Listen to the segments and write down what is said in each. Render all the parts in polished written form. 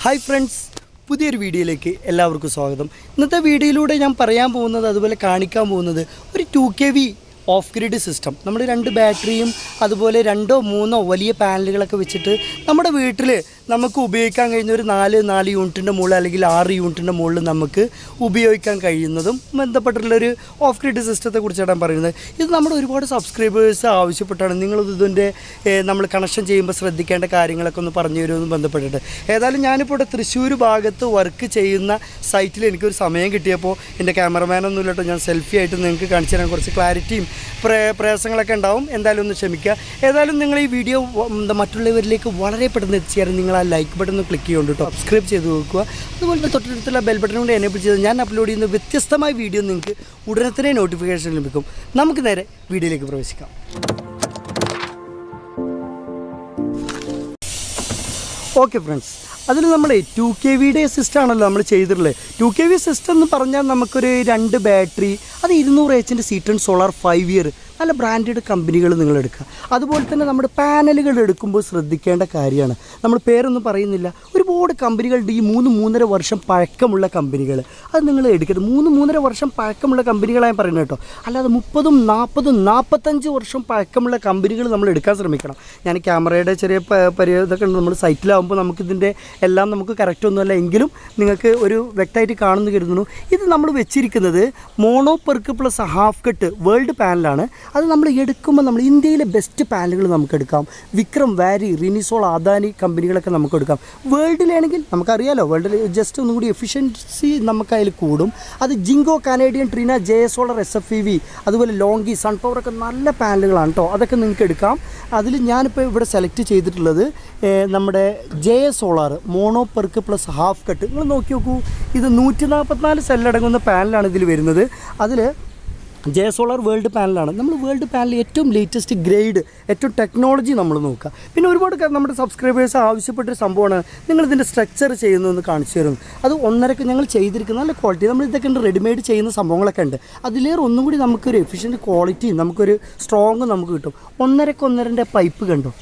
Hi friends, പുതിയൊരു വീഡിയോയിലേക്ക് എല്ലാവർക്കും സ്വാഗതം. ഇന്നത്തെ വീഡിയോയിലൂടെ ഞാൻ പറയാൻ പോകുന്നത്, അതുപോലെ കാണിക്കാൻ പോകുന്നത്, ഒരു 2kV ഓഫ് ഗ്രിഡ് സിസ്റ്റം. നമ്മൾ 2 ബാറ്ററിയും അതുപോലെ 2-3 വലിയ പാനലുകളൊക്കെ വെച്ചിട്ട് നമ്മുടെ വീട്ടിൽ നമുക്ക് ഉപയോഗിക്കാൻ കഴിയുന്ന ഒരു 4 യൂണിറ്റിൻ്റെ മുകളിൽ അല്ലെങ്കിൽ 6 യൂണിറ്റിൻ്റെ മുകളിൽ നമുക്ക് ഉപയോഗിക്കാൻ കഴിയുന്നതും ബന്ധപ്പെട്ടുള്ളൊരു ഓഫ് ഗ്രിഡ് സിസ്റ്റത്തെ കുറിച്ചാണ് ഞാൻ പറയുന്നത്. ഇത് നമ്മുടെ ഒരുപാട് സബ്സ്ക്രൈബേഴ്സ് ആവശ്യപ്പെട്ടാണ് ഇതിൻ്റെ നമ്മൾ കണക്ഷൻ ചെയ്യുമ്പോൾ ശ്രദ്ധിക്കേണ്ട കാര്യങ്ങളൊക്കെ ഒന്ന് പറഞ്ഞു തരുമെന്ന് ബന്ധപ്പെട്ടിട്ട്. ഏതായാലും ഞാനിപ്പോൾ ഇവിടെ തൃശ്ശൂർ ഭാഗത്ത് വർക്ക് ചെയ്യുന്ന സൈറ്റിൽ എനിക്കൊരു സമയം കിട്ടിയപ്പോൾ എൻ്റെ ക്യാമറമാനൊന്നും ഇല്ലട്ടോ, ഞാൻ സെൽഫി ആയിട്ട് നിങ്ങൾക്ക് കാണിച്ചു തരാൻ കുറച്ച് ക്ലാരിറ്റിയും പ്രയാസങ്ങളൊക്കെ ഉണ്ടാവും. എന്തായാലും ഒന്ന് ക്ഷമിക്കുക. ഏതായാലും നിങ്ങൾ ഈ വീഡിയോ മറ്റുള്ളവരിലേക്ക് വളരെ പെട്ടെന്ന് എത്തിച്ചേരാൻ നിങ്ങൾ ആ ലൈക്ക് ബട്ടൺ ഒന്ന് ക്ലിക്ക് ചെയ്യുന്നുണ്ട് കേട്ടോ, സബ്സ്ക്രൈബ് ചെയ്ത് നോക്കുക. അതുപോലെ തന്നെ തൊട്ടടുത്തുള്ള ബെൽ ബട്ടൺ കൊണ്ട് എനേബിൾ ചെയ്ത് ഞാൻ അപ്ലോഡ് ചെയ്യുന്ന വ്യത്യസ്തമായ വീഡിയോ നിങ്ങൾക്ക് ഉടനെ തന്നെ നോട്ടിഫിക്കേഷൻ ലഭിക്കും. നമുക്ക് നേരെ വീഡിയോയിലേക്ക് പ്രവേശിക്കാം. ഓക്കെ ഫ്രണ്ട്സ്, അതിൽ നമ്മൾ 2kVയുടെ സിസ്റ്റം ആണല്ലോ നമ്മൾ ചെയ്തിട്ടുള്ളത്. 2kV സിസ്റ്റം എന്ന് പറഞ്ഞാൽ നമുക്കൊരു 2 ബാറ്ററി, അത് 200H സീറ്റൺ സോളാർ 5 ഇയർ, നല്ല ബ്രാൻഡഡ് കമ്പനികൾ നിങ്ങൾ എടുക്കുക. അതുപോലെ തന്നെ നമ്മുടെ പാനലുകൾ എടുക്കുമ്പോൾ ശ്രദ്ധിക്കേണ്ട കാര്യമാണ്, നമ്മൾ പേരൊന്നും പറയുന്നില്ല, ഒരുപാട് കമ്പനികളുണ്ട്. ഈ 3-3.5 വർഷം പഴക്കമുള്ള കമ്പനികൾ, അത് നിങ്ങൾ എടുക്കരുത്. 3-3.5 വർഷം പഴക്കമുള്ള കമ്പനികളാണ് പറയുന്നത് കേട്ടോ, അല്ലാതെ 30-40-45 വർഷം പഴക്കമുള്ള കമ്പനികൾ നമ്മൾ എടുക്കാൻ ശ്രമിക്കണം. ഞാൻ ക്യാമറയുടെ ചെറിയ ഇതൊക്കെ ഉണ്ട്, നമ്മൾ സൈറ്റിലാവുമ്പോൾ നമുക്കിതിൻ്റെ എല്ലാം നമുക്ക് കറക്റ്റ് ഒന്നുമല്ല, എങ്കിലും നിങ്ങൾക്ക് ഒരു വ്യക്തമായിട്ട് കാണുന്നു കരുതുന്നു. ഇത് നമ്മൾ വെച്ചിരിക്കുന്നത് mono perc plus half cut world പാനലാണ്. അത് നമ്മൾ എടുക്കുമ്പോൾ നമ്മൾ ഇന്ത്യയിലെ ബെസ്റ്റ് പാനലുകൾ നമുക്ക് എടുക്കാം. വിക്രം, വാരി, റിനിസോൾ, അദാനി കമ്പനികളൊക്കെ നമുക്ക് എടുക്കാം. വേൾഡിലാണെങ്കിൽ നമുക്കറിയാലോ, വേൾഡിൽ ജസ്റ്റ് ഒന്നും കൂടി എഫിഷ്യൻസി നമുക്ക് അതിൽ കൂടും. അത് ജിങ്കോ, കാനേഡിയൻ, ട്രീന, JSOLAR, SFEV, അതുപോലെ ലോങ്കി, സൺപവർ ഒക്കെ നല്ല പാനലുകളാണ് കേട്ടോ, അതൊക്കെ നിങ്ങൾക്ക് എടുക്കാം. അതിൽ ഞാനിപ്പോൾ ഇവിടെ സെലക്ട് ചെയ്തിട്ടുള്ളത് നമ്മുടെ JSOLAR mono perc plus half cut. നിങ്ങൾ നോക്കി നോക്കൂ, ഇത് 144 സെല്ലടങ്ങുന്ന പാനലാണ് ഇതിൽ വരുന്നത്. അതിൽ JSOLAR വേൾഡ് പാനലാണ്. നമ്മൾ വേൾഡ് പാനൽ ഏറ്റവും ലേറ്റസ്റ്റ് ഗ്രേഡ്, ഏറ്റവും ടെക്നോളജി നമ്മൾ നോക്കുക. പിന്നെ ഒരുപാട് നമ്മുടെ സബ്സ്ക്രൈബേഴ്സ് ആവശ്യപ്പെട്ടൊരു സംഭവമാണ് നിങ്ങളിതിൻ്റെ സ്ട്രക്ചർ ചെയ്യുന്നതെന്ന് കാണിച്ചു തരുന്നു. അത് 1.5 ഞങ്ങൾ ചെയ്തിരിക്കുന്ന നല്ല ക്വാളിറ്റി, നമ്മൾ ഇതൊക്കെ ഉണ്ട്, റെഡിമെയ്ഡ് ചെയ്യുന്ന സംഭവങ്ങളൊക്കെ ഉണ്ട്. അതിലേറെ ഒന്നും കൂടി നമുക്കൊരു എഫിഷ്യൻറ്റ് ക്വാളിറ്റിയും നമുക്കൊരു സ്ട്രോങ്ങും നമുക്ക് കിട്ടും. 1.5 പൈപ്പ് കണ്ടോ,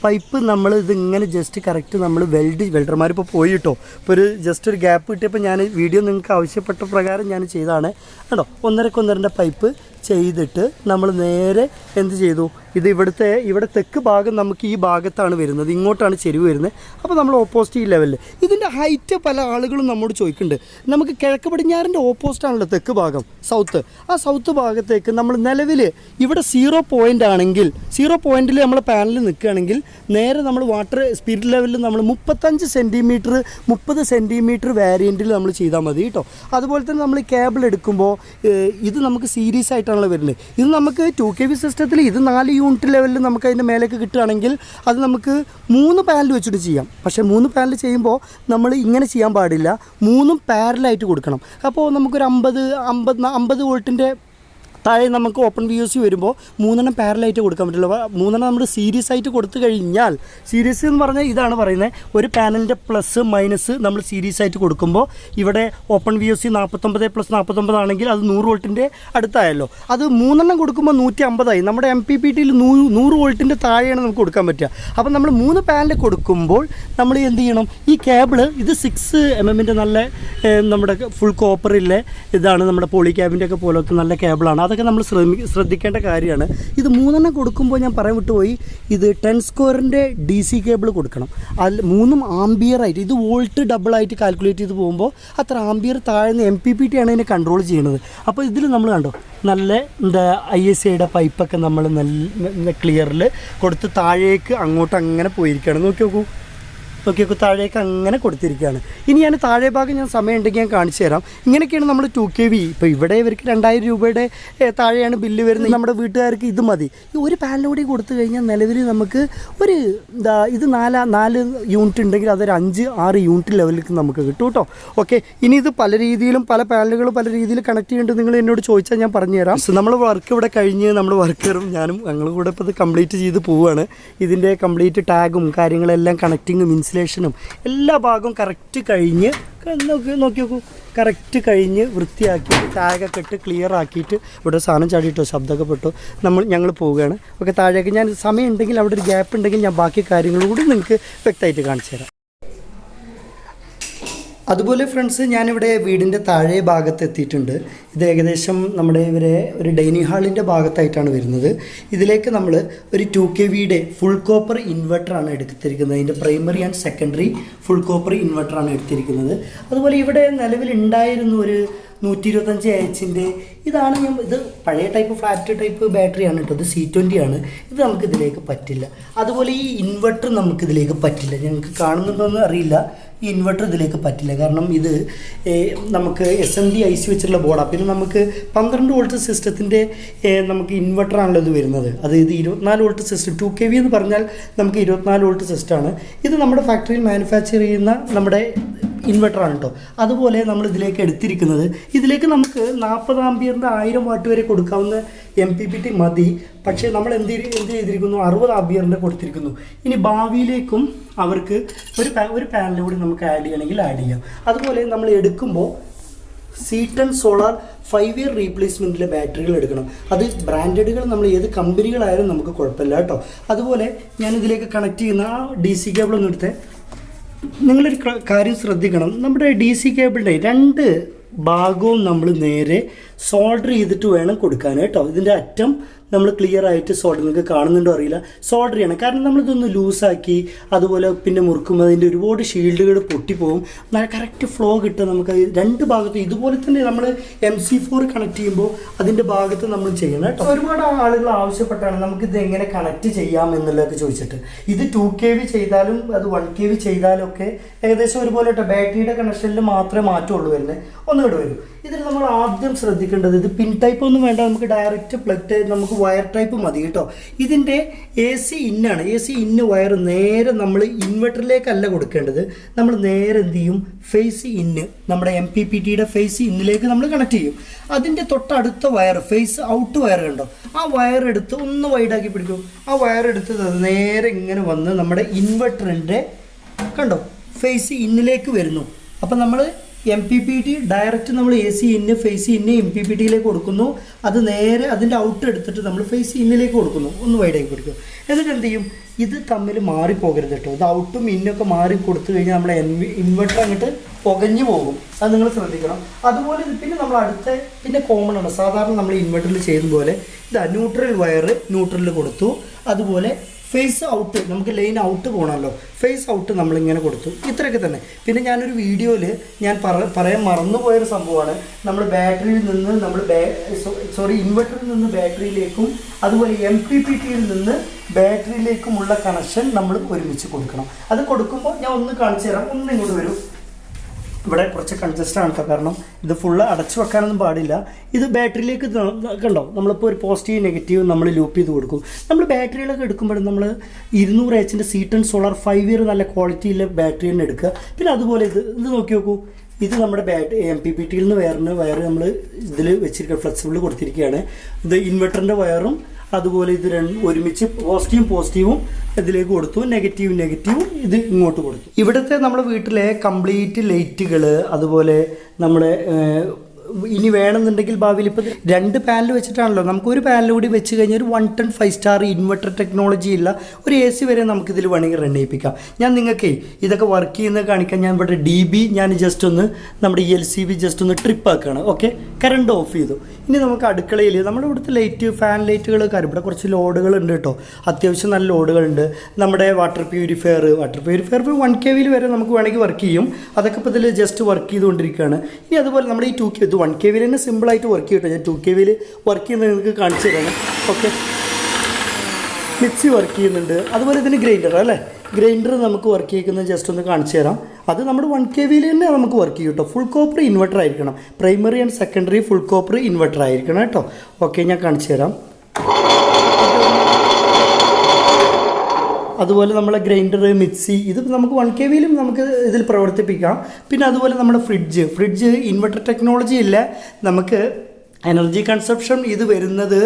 പൈപ്പ് നമ്മൾ ഇതിങ്ങനെ ജസ്റ്റ് കറക്റ്റ് നമ്മൾ വെൽഡർമാരിപ്പോൾ പോയി കിട്ടോ, ഇപ്പോൾ ഒരു ജസ്റ്റ് ഒരു ഗ്യാപ്പ് കിട്ടിയപ്പോൾ ഞാൻ വീഡിയോ നിങ്ങൾക്ക് ആവശ്യപ്പെട്ട പ്രകാരം ഞാൻ ചെയ്തതാണ് കേട്ടോ. 1.5 പൈപ്പ് ചെയ്തിട്ട് നമ്മൾ നേരെ എന്ത് ചെയ്തു, ഇത് ഇവിടെ തെക്ക് ഭാഗം നമുക്ക് ഈ ഭാഗത്താണ് വരുന്നത്, ഇങ്ങോട്ടാണ് ചെരിവ് വരുന്നത്. അപ്പോൾ നമ്മൾ ഓപ്പോസിറ്റ് ഈ ലെവലിൽ ഇതിൻ്റെ ഹൈറ്റ് പല ആളുകളും നമ്മോട് ചോദിക്കുന്നുണ്ട്. നമുക്ക് കിഴക്ക് പടിഞ്ഞാറിൻ്റെ ഓപ്പോസിറ്റാണല്ലോ തെക്ക് ഭാഗം, സൗത്ത്. ആ സൗത്ത് ഭാഗത്തേക്ക് നമ്മൾ നിലവിൽ ഇവിടെ 0 പോയിൻ്റ് ആണെങ്കിൽ, 0 പോയിൻറ്റിൽ നമ്മൾ പാനൽ നിൽക്കുകയാണെങ്കിൽ നേരെ നമ്മൾ വാട്ടർ സ്പിരിറ്റ് ലെവലിൽ നമ്മൾ 35 സെൻറ്റിമീറ്റർ 30 സെൻറ്റിമീറ്റർ വേരിയൻറ്റിൽ നമ്മൾ ചെയ്താൽ മതി കേട്ടോ. അതുപോലെ തന്നെ നമ്മൾ കേബിൾ എടുക്കുമ്പോൾ ഇത് നമുക്ക് സീരീസ് ആയിട്ടാണല്ലോ വരുന്നത്. ഇത് നമുക്ക് 2kV സിസ്റ്റത്തിൽ ഇത് 4 യൂണിറ്റ് ലെവലിൽ നമുക്ക് അതിൻ്റെ മേലേക്ക് കിട്ടുകയാണെങ്കിൽ അത് നമുക്ക് 3 പാനൽ വെച്ചിട്ട് ചെയ്യാം. പക്ഷേ 3 പാനൽ ചെയ്യുമ്പോൾ നമ്മൾ ഇങ്ങനെ ചെയ്യാൻ പാടില്ല, 3 പാരലായിട്ട് കൊടുക്കണം. അപ്പോൾ നമുക്കൊരു 50 വോൾട്ടിൻ്റെ താഴെ നമുക്ക് ഓപ്പൺ VOC വരുമ്പോൾ 3 പാരലായിട്ട് കൊടുക്കാൻ പറ്റില്ല. 3 നമ്മൾ സീരീസ് ആയിട്ട് കൊടുത്തു കഴിഞ്ഞാൽ, സീരീസ് എന്ന് പറഞ്ഞാൽ ഇതാണ് പറയുന്നത്, ഒരു പാനലിൻ്റെ പ്ലസ് മൈനസ് നമ്മൾ സീരീസ് ആയിട്ട് കൊടുക്കുമ്പോൾ ഇവിടെ ഓപ്പൺ VOC 49+49 ആണെങ്കിൽ അത് 100 വോൾട്ടിൻ്റെ അടുത്തായല്ലോ. അത് 3 കൊടുക്കുമ്പോൾ 150 നമ്മുടെ MPPTയിൽ 100 വോൾട്ടിൻ്റെ താഴെയാണ് നമുക്ക് കൊടുക്കാൻ പറ്റുക. അപ്പോൾ നമ്മൾ 3 പാനൽ കൊടുക്കുമ്പോൾ നമ്മൾ എന്ത് ചെയ്യണം, ഈ കേബിള് ഇത് 6 mm നല്ല നമ്മുടെ ഫുൾ കോപ്പറിലെ ഇതാണ്, നമ്മുടെ പോളി ക്യാബിൻ്റെ ഒക്കെ പോലത്തെ നല്ല കേബിളാണ്. അതൊക്കെ നമ്മൾ ശ്രദ്ധിക്കേണ്ട കാര്യമാണ്. ഇത് 3 കൊടുക്കുമ്പോൾ ഞാൻ പറയാൻ വിട്ടുപോയി, ഇത് 10 സ്ക്വയറിൻ്റെ DC കേബിൾ കൊടുക്കണം. അതിൽ 3 ആംബിയറായിട്ട്, ഇത് വോൾട്ട് ഡബിളായിട്ട് കാൽക്കുലേറ്റ് ചെയ്ത് പോകുമ്പോൾ അത്ര ആംബിയർ താഴ്ന്ന MPPT ആണ് ഇതിനെ കൺട്രോൾ ചെയ്യുന്നത്. അപ്പോൾ ഇതിൽ നമ്മൾ കണ്ടോ നല്ല ISAയുടെ പൈപ്പൊക്കെ നമ്മൾ നല്ല ക്ലിയറിൽ കൊടുത്ത് താഴേക്ക് അങ്ങോട്ട് അങ്ങനെ പോയിരിക്കുകയാണ്. നോക്കി നോക്കൂ, താഴേക്ക് അങ്ങനെ കൊടുത്തിരിക്കുകയാണ്. ഇനി ഞാൻ താഴെ ഭാഗം ഞാൻ സമയം ഉണ്ടെങ്കിൽ ഞാൻ കാണിച്ചു തരാം. ഇങ്ങനെയൊക്കെയാണ് നമ്മൾ 2kV. ഇപ്പോൾ ഇവിടെ ഇവർക്ക് 2000 രൂപയുടെ താഴെയാണ് ബില്ല് വരുന്നത്. നമ്മുടെ വീട്ടുകാർക്ക് ഇത് മതി. ഈ ഒരു പാനലോടി കൊടുത്തു കഴിഞ്ഞാൽ നിലവിൽ നമുക്ക് ഒരു ഇത് 4 യൂണിറ്റ് ഉണ്ടെങ്കിൽ അതൊരു 5-6 യൂണിറ്റ് ലെവലിലേക്ക് നമുക്ക് കിട്ടും കേട്ടോ. ഓക്കെ, ഇനി ഇത് പല രീതിയിലും പല പാനലുകളും പല രീതിയിൽ കണക്ട് ചെയ്യേണ്ടത് നിങ്ങൾ എന്നോട് ചോദിച്ചാൽ ഞാൻ പറഞ്ഞുതരാം. നമ്മൾ വർക്ക് ഇവിടെ കഴിഞ്ഞ് നമ്മൾ വർക്കറും ഞാനും ഞങ്ങൾ കൂടെ ഇപ്പോൾ ഇത് കംപ്ലീറ്റ് ചെയ്ത് പോവുകയാണ്. ഇതിൻ്റെ കംപ്ലീറ്റ് ടാഗും കാര്യങ്ങളെല്ലാം കണക്റ്റിങ്ങും ഇൻസുലേഷനും എല്ലാ ഭാഗവും കറക്റ്റ് കഴിഞ്ഞ് നോക്കി നോക്കൂ, കറക്റ്റ് കഴിഞ്ഞ് വൃത്തിയാക്കി ടാഗൊക്കെ ഇട്ട് ക്ലിയർ ആക്കിയിട്ട് ഇവിടെ സാധനം ചാടിയിട്ടോ ശബ്ദമൊക്കെ പെട്ടോ ഞങ്ങൾ പോവുകയാണ്. ഓക്കെ, താഴേക്ക് ഞാൻ സമയം ഉണ്ടെങ്കിൽ അവിടെ ഒരു ഗ്യാപ്പ് ഉണ്ടെങ്കിൽ ഞാൻ ബാക്കി കാര്യങ്ങൾ കൂടി നിങ്ങൾക്ക് വ്യക്തമായിട്ട് കാണിച്ചു തരാം. അതുപോലെ ഫ്രണ്ട്സ്, ഞാനിവിടെ വീടിൻ്റെ താഴെ ഭാഗത്ത് എത്തിയിട്ടുണ്ട്. ഇത് ഏകദേശം നമ്മുടെ ഒരു ഡൈനിങ് ഹാളിൻ്റെ ഭാഗത്തായിട്ടാണ് വരുന്നത്. ഇതിലേക്ക് നമ്മൾ ഒരു 2kVയുടെ ഫുൾ കോപ്പർ ഇൻവെർട്ടറാണ് എടുത്തിരിക്കുന്നത്. അതിൻ്റെ primary and secondary full copper ഇൻവെർട്ടറാണ് എടുത്തിരിക്കുന്നത്. അതുപോലെ ഇവിടെ നിലവിലുണ്ടായിരുന്ന ഒരു 125 AHൻ്റെ ഇതാണ്. ഇത് പഴയ ടൈപ്പ് ഫ്ലാറ്റ് ടൈപ്പ് ബാറ്ററിയാണ് കേട്ടോ. ഇത് C20 ആണ്. ഇത് നമുക്കിതിലേക്ക് പറ്റില്ല. അതുപോലെ ഈ ഇൻവെർട്ടർ നമുക്കിതിലേക്ക് പറ്റില്ല. ഞങ്ങൾക്ക് കാണുന്നുണ്ടോയെന്ന് അറിയില്ല. ഈ ഇൻവെർട്ടർ ഇതിലേക്ക് പറ്റില്ല. കാരണം ഇത് നമുക്ക് SMD IC വെച്ചിട്ടുള്ള ബോർഡാണ്. പിന്നെ നമുക്ക് 12 വോൾട്ട് സിസ്റ്റത്തിൻ്റെ നമുക്ക് ഇൻവെർട്ടറാണല്ലോ ഇത് വരുന്നത്. അത് ഇത് 24 വോൾട്ട് സിസ്റ്റം 2kV എന്ന് പറഞ്ഞാൽ നമുക്ക് 24 വോൾട്ട് സിസ്റ്റമാണ്. ഇത് നമ്മുടെ ഫാക്ടറിയിൽ മാനുഫാക്ചർ ചെയ്യുന്ന നമ്മുടെ ഇൻവെർട്ടറാണ് കേട്ടോ. അതുപോലെ നമ്മൾ ഇതിലേക്ക് എടുത്തിരിക്കുന്നത്, ഇതിലേക്ക് നമുക്ക് 40 ആംപിയറിൻ്റെ 1000 വാട്ട് വരെ കൊടുക്കാവുന്ന MPPT മതി. പക്ഷേ നമ്മൾ എന്ത് ചെയ്തിരിക്കുന്നു, 60 ആംപിയറിൻ്റെ കൊടുത്തിരിക്കുന്നു. ഇനി ഭാവിയിലേക്കും അവർക്ക് ഒരു പാനൽ കൂടി നമുക്ക് ആഡ് ചെയ്യണമെങ്കിൽ ആഡ് ചെയ്യാം. അതുപോലെ നമ്മൾ എടുക്കുമ്പോൾ C10 സോളാർ 5 ഇയർ റീപ്ലേസ്മെൻറ്റിലെ ബാറ്ററികൾ എടുക്കണം. അത് ബ്രാൻഡഡുകൾ നമ്മൾ ഏത് കമ്പനികളായാലും നമുക്ക് കുഴപ്പമില്ല കേട്ടോ. അതുപോലെ ഞാനിതിലേക്ക് കണക്ട് ചെയ്യുന്ന ആ DC കേബിളൊന്നും എടുത്തേ. നിങ്ങളൊരു കാര്യം ശ്രദ്ധിക്കണം, നമ്മുടെ DC കേബിളിൻ്റെ 2 ഭാഗവും നമ്മൾ നേരെ സോൾഡർ ചെയ്തിട്ട് വേണം കൊടുക്കാൻ കേട്ടോ. ഇതിൻ്റെ അറ്റം നമ്മൾ ക്ലിയർ ആയിട്ട് സോൾഡർ, നിങ്ങൾക്ക് കാണുന്നുണ്ടോ അറിയില്ല, സോൾഡർ ചെയ്യണം. കാരണം നമ്മളിതൊന്ന് ലൂസാക്കി അതുപോലെ പിന്നെ മുറുക്കുമ്പോൾ അതിൻ്റെ ഒരുപാട് ഷീൽഡുകൾ പൊട്ടിപ്പോവും. കറക്റ്റ് ഫ്ലോ കിട്ടുക നമുക്ക് 2 ഭാഗത്തും. ഇതുപോലെ തന്നെ നമ്മൾ MC4 കണക്ട് ചെയ്യുമ്പോൾ അതിൻ്റെ ഭാഗത്ത് നമ്മൾ ചെയ്യണം കേട്ടോ. ഒരുപാട് ആളുകൾ ആവശ്യപ്പെട്ടാണ് നമുക്കിത് എങ്ങനെ കണക്ട് ചെയ്യാം എന്നുള്ളതൊക്കെ ചോദിച്ചിട്ട്. ഇത് 2kV ചെയ്താലും അത് 1kV ചെയ്താലും ഒക്കെ ഏകദേശം ഒരുപോലെ കേട്ടോ. ബാറ്ററിയുടെ കണക്ഷനിൽ മാത്രമേ മാറ്റമുള്ളൂ വരുന്നത്. ഒന്നുകൂടെ വരും. ഇതിൽ നമ്മൾ ആദ്യം ശ്രദ്ധിക്കേണ്ടത്, ഇത് പിൻ ടൈപ്പ് ഒന്നും വേണ്ട, നമുക്ക് ഡയറക്റ്റ് പ്ലഗ് നമുക്ക് വയർ ടൈപ്പ് മതി കേട്ടോ. ഇതിൻ്റെ AC ഇന്നാണ്. AC ഇന്ന് വയർ നേരെ നമ്മൾ ഇൻവെർട്ടറിലേക്കല്ല കൊടുക്കേണ്ടത്. നമ്മൾ നേരെ എന്ത് ചെയ്യും, ഫേസ് ഇന്ന് നമ്മുടെ MPPTയുടെ ഫേസ് ഇന്നിലേക്ക് നമ്മൾ കണക്ട് ചെയ്യും. അതിൻ്റെ തൊട്ടടുത്ത വയർ ഫേസ് ഔട്ട് വയർ കണ്ടോ, ആ വയർ എടുത്ത് ഒന്ന് വൈഡാക്കി പിടിക്കും. ആ വയർ എടുത്ത് നേരെ ഇങ്ങനെ വന്ന് നമ്മുടെ ഇൻവെർട്ടറിൻ്റെ കണ്ടോ ഫേസ് ഇന്നിലേക്ക് വരുന്നു. അപ്പം നമ്മൾ MPPT ഡയറക്റ്റ് നമ്മൾ AC ഇന്ന് ഫേസ് ഇന്ന് MPPTയിലേക്ക് കൊടുക്കുന്നു. അത് നേരെ അതിൻ്റെ ഔട്ട് എടുത്തിട്ട് നമ്മൾ ഫേസ് ഇന്നിലേക്ക് കൊടുക്കുന്നു. ഒന്ന് വൈഡാക്കി പിടിക്കും. എന്നിട്ട് എന്ത് ചെയ്യും, ഇത് തമ്മിൽ മാറിപ്പോകരുത് കേട്ടോ. ഇത് ഔട്ടും ഇന്നൊക്കെ മാറി കൊടുത്തു കഴിഞ്ഞാൽ നമ്മുടെ ഇൻവെർട്ടർ അങ്ങോട്ട് പുകഞ്ഞു പോകും. അത് നിങ്ങൾ ശ്രദ്ധിക്കണം. അതുപോലെ പിന്നെ നമ്മൾ പിന്നെ കോമൺ ആണ്, സാധാരണ നമ്മൾ ഇൻവെർട്ടറിൽ ചെയ്യുന്ന പോലെ ഇതാ ന്യൂട്രൽ വയർ ന്യൂട്രലിൽ കൊടുത്തു. അതുപോലെ ഫേസ് ഔട്ട്, നമുക്ക് ലൈൻ ഔട്ട് പോകണമല്ലോ, ഫേസ് ഔട്ട് നമ്മളിങ്ങനെ കൊടുത്തു. ഇത്രയൊക്കെ തന്നെ. പിന്നെ ഞാനൊരു വീഡിയോയിൽ ഞാൻ പറയാൻ മറന്നുപോയൊരു സംഭവമാണ്, നമ്മൾ ബാറ്ററിയിൽ നിന്ന് ഇൻവെർട്ടറിൽ നിന്ന് ബാറ്ററിയിലേക്കും അതുപോലെ MPPTയിൽ നിന്ന് ബാറ്ററിയിലേക്കുമുള്ള കണക്ഷൻ നമ്മൾ ഒരുമിച്ച് കൊടുക്കണം. അത് കൊടുക്കുമ്പോൾ ഞാൻ ഒന്ന് കാണിച്ചു തരാം. ഒന്ന് ഇങ്ങോട്ട് വരും. ഇവിടെ കുറച്ച് കൺജസ്റ്റ് ആണ് കേട്ടോ, കാരണം ഇത് ഫുള്ള് അടച്ചു വെക്കാനൊന്നും പാടില്ല. ഇത് ബാറ്ററിയിലേക്ക് കണ്ടോ, നമ്മളിപ്പോൾ ഒരു പോസിറ്റീവ് നെഗറ്റീവ് നമ്മൾ ലൂപ്പ് ചെയ്ത് കൊടുക്കും. നമ്മൾ ബാറ്ററികളൊക്കെ എടുക്കുമ്പോഴും നമ്മൾ 200 AHൻ്റെ C10 സോളാർ 5 ഇയർ നല്ല ക്വാളിറ്റിയിലെ ബാറ്ററി തന്നെ എടുക്കുക. പിന്നെ അതുപോലെ ഇത് നോക്കി നോക്കൂ, ഇത് നമ്മുടെ MPPTയിൽ നിന്ന് വയർ നമ്മൾ ഇതിൽ വെച്ചിരിക്കുക, ഫ്ലെക്സിബിൾ കൊടുത്തിരിക്കുകയാണ്. ഇത് ഇൻവെർട്ടറിൻ്റെ വയറും അതുപോലെ ഇത് ഒരുമിച്ച് പോസിറ്റീവും ഇതിലേക്ക് കൊടുത്തു, നെഗറ്റീവും ഇത് ഇങ്ങോട്ട് കൊടുത്തു. ഇവിടുത്തെ നമ്മുടെ വീട്ടിലെ കംപ്ലീറ്റ് ലൈറ്റുകൾ, അതുപോലെ നമ്മുടെ ഇനി വേണമെന്നുണ്ടെങ്കിൽ ഭാവിയിൽ ഇപ്പോൾ 2 പാനൽ വെച്ചിട്ടാണല്ലോ, നമുക്ക് ഒരു പാനൽ കൂടി വെച്ച് കഴിഞ്ഞാൽ ഒരു 1 ton 5 star ഇൻവെർട്ടർ ടെക്നോളജി ഉള്ള ഒരു AC വരെ നമുക്കിതിൽ വേണമെങ്കിൽ റൺ ചെയ്യിപ്പിക്കാം. ഞാൻ നിങ്ങൾക്ക് ഇതൊക്കെ വർക്ക് ചെയ്യുന്നത് കാണിക്കാൻ ഞാൻ ഇവിടെ DB ഞാൻ ജസ്റ്റ് ഒന്ന് നമ്മുടെ LCB ജസ്റ്റ് ഒന്ന് ട്രിപ്പ് ആക്കുകയാണ്. ഓക്കെ, കറണ്ട് ഓഫ് ചെയ്തു. ഇനി നമുക്ക് അടുക്കളയിൽ നമ്മുടെ ഇവിടുത്തെ ലൈറ്റ് ഫാൻ ലൈറ്റുകൾ കാര്യം ഇവിടെ കുറച്ച് ലോഡുകളുണ്ട് കേട്ടോ. അത്യാവശ്യം നല്ല ലോഡുകളുണ്ട്. നമ്മുടെ വാട്ടർ പ്യൂരിഫയർ 1kV വരെ നമുക്ക് വേണമെങ്കിൽ വർക്ക് ചെയ്യും. അതൊക്കെ ഇപ്പോൾ ഇതിൽ ജസ്റ്റ് വർക്ക് ചെയ്തുകൊണ്ടിരിക്കുകയാണ്. ഇനി അതുപോലെ നമ്മുടെ ഈ 2kV 1kV തന്നെ സിമ്പിളായിട്ട് വർക്ക് ചെയ്യട്ടോ. ഞാൻ 2kV വർക്ക് ചെയ്യുന്നത് നിങ്ങൾക്ക് കാണിച്ചു തരാണ്. ഓക്കെ, മിക്സി വർക്ക് ചെയ്യുന്നുണ്ട്. അതുപോലെ ഇതിന് ഗ്രൈൻഡർ അല്ലേ, ഗ്രൈൻഡർ നമുക്ക് വർക്ക് ചെയ്യുന്നത് ജസ്റ്റ് ഒന്ന് കാണിച്ചു തരാം. അത് നമ്മുടെ 1kV തന്നെ നമുക്ക് വർക്ക് ചെയ്യും കേട്ടോ. ഫുൾ കോപ്പർ ഇൻവെർട്ടർ ആയിരിക്കണം. Primary and secondary full copper inverter ആയിരിക്കണം കേട്ടോ. ഓക്കെ, ഞാൻ കാണിച്ചു തരാം. അതുപോലെ നമ്മളെ ഗ്രൈൻഡർ, മിക്സി ഇത് നമുക്ക് 1kVയിലും നമുക്ക് ഇതിൽ പ്രവർത്തിപ്പിക്കാം. പിന്നെ അതുപോലെ നമ്മുടെ ഫ്രിഡ്ജ് ഇൻവെർട്ടർ ടെക്നോളജി ഇല്ല, നമുക്ക് എനർജി കൺസപ്ഷൻ ഇത് വരുന്നത്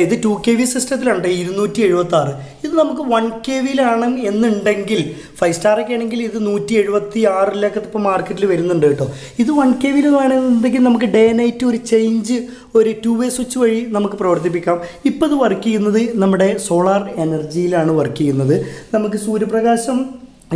ഇത് 2kV സിസ്റ്റത്തിലുണ്ട് 276. ഇത് നമുക്ക് 1kVയിലാണ് എന്നുണ്ടെങ്കിൽ 5 സ്റ്റാറൊക്കെ ആണെങ്കിൽ ഇത് 176 ഇപ്പോൾ മാർക്കറ്റിൽ വരുന്നുണ്ട് കേട്ടോ. ഇത് 1kVയിൽ വേണമെന്നുണ്ടെങ്കിൽ നമുക്ക് ഡേ നൈറ്റ് ഒരു ചേഞ്ച് ഒരു 2-way സ്വിച്ച് വഴി നമുക്ക് പ്രവർത്തിപ്പിക്കാം. ഇപ്പോൾ ഇത് വർക്ക് ചെയ്യുന്നത് നമ്മുടെ സോളാർ എനർജിയിലാണ് വർക്ക് ചെയ്യുന്നത്. നമുക്ക് സൂര്യപ്രകാശം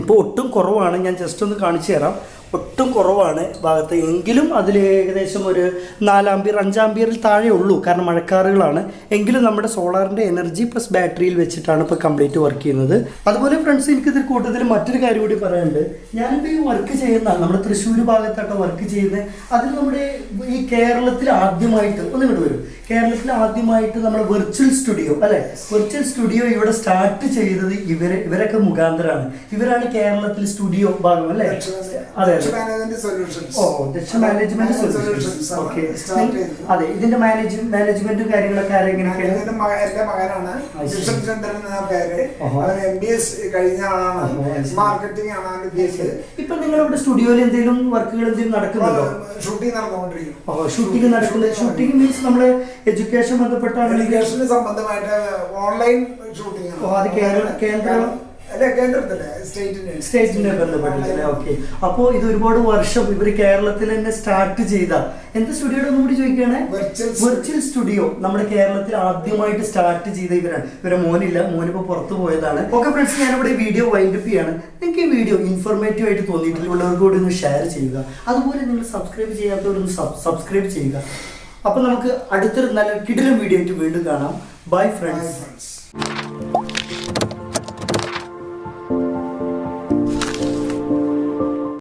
ഇപ്പോൾ ഒട്ടും കുറവാണ്. ഞാൻ ജസ്റ്റ് ഒന്ന് കാണിച്ചു തരാം. ഒട്ടും കുറവാണ് ഭാഗത്ത്. എങ്കിലും അതിൽ ഏകദേശം ഒരു 4 ആമ്പിയർ 5 ആമ്പിയറിൽ താഴെ ഉള്ളൂ, കാരണം മഴക്കാറുകളാണ്. എങ്കിലും നമ്മുടെ സോളാറിൻ്റെ എനർജി പ്ലസ് ബാറ്ററിയിൽ വെച്ചിട്ടാണ് ഇപ്പോൾ കംപ്ലീറ്റ് വർക്ക് ചെയ്യുന്നത്. അതുപോലെ ഫ്രണ്ട്സ്, എനിക്കിതിൽ കൂട്ടത്തിൽ മറ്റൊരു കാര്യം കൂടി പറയാനുണ്ട്. ഞാനിപ്പോൾ ഈ വർക്ക് ചെയ്യുന്ന നമ്മുടെ തൃശ്ശൂർ ഭാഗത്താണ് വർക്ക് ചെയ്യുന്നത്. അതിൽ നമ്മുടെ ഈ കേരളത്തിൽ ആദ്യമായിട്ട് കേരളത്തിൽ ആദ്യമായിട്ട് നമ്മുടെ വെർച്വൽ സ്റ്റുഡിയോ വെർച്വൽ സ്റ്റുഡിയോ ഇവിടെ സ്റ്റാർട്ട് ചെയ്തത് ഇവരൊക്കെ മുഖാന്തരാണ്. ഇവരാണ് കേരളത്തിൽ സ്റ്റുഡിയോ ഭാഗം അല്ലേ? അതെ, മാനേജ്മെന്റ് സൊല്യൂഷൻസ്. ഓക്കെ, അതെ. ഇതിന്റെ മാനേജ്മെന്റും കാര്യങ്ങളൊക്കെ ആരെങ്ങനെയൊക്കെ? എന്റെ മകനാണ് കഴിഞ്ഞ ആളാണ്, മാർക്കറ്റിംഗ് ആണ്. ഇപ്പൊ നിങ്ങളിവിടെ സ്റ്റുഡിയോയിൽ എന്തെങ്കിലും വർക്കുകൾ എന്തെങ്കിലും നടക്കുന്നുണ്ടോ? ഷൂട്ടിംഗ് നടന്നുകൊണ്ടിരിക്കും. ഷൂട്ടിംഗ് നടക്കുന്നത്. ഷൂട്ടിംഗ് മീൻസ് നമ്മള് എഡ്യൂക്കേഷൻ ബന്ധപ്പെട്ടാണ്, എഡ്യൂക്കേഷന് സംബന്ധമായിട്ട് ഓൺലൈൻ ഷൂട്ടിംഗ്. അത് സ്റ്റേറ്റിന്റെ ബന്ധപ്പെട്ടില്ലേ? ഓക്കെ. അപ്പോൾ ഇത് ഒരുപാട് വർഷം ഇവർ കേരളത്തിൽ തന്നെ സ്റ്റാർട്ട് ചെയ്ത എന്ത് സ്റ്റുഡിയോയുടെ ഒന്നുകൂടി ചോദിക്കുകയാണ്? വെർച്വൽ സ്റ്റുഡിയോ നമ്മുടെ കേരളത്തിൽ ആദ്യമായിട്ട് സ്റ്റാർട്ട് ചെയ്ത ഇവരാണ്. ഇവരെ മോനിപ്പോൾ പുറത്തു പോയതാണ്. ഓക്കെ ഫ്രണ്ട്സ്, ഞാനിവിടെ വീഡിയോ വൈൻഡപ്പ് ചെയ്യാണ്. നിങ്ങൾക്ക് ഈ വീഡിയോ ഇൻഫോർമേറ്റീവ് ആയിട്ട് തോന്നിയിട്ടുള്ളവർക്ക് കൂടി ഒന്ന് ഷെയർ ചെയ്യുക. അതുപോലെ നിങ്ങൾ സബ്സ്ക്രൈബ് ചെയ്യാത്തവരൊന്ന് സബ്സ്ക്രൈബ് ചെയ്യുക. അപ്പോൾ നമുക്ക് അടുത്തൊരു നല്ല കിടിലൻ വീഡിയോ ആയിട്ട് വീണ്ടും കാണാം. Bye friends.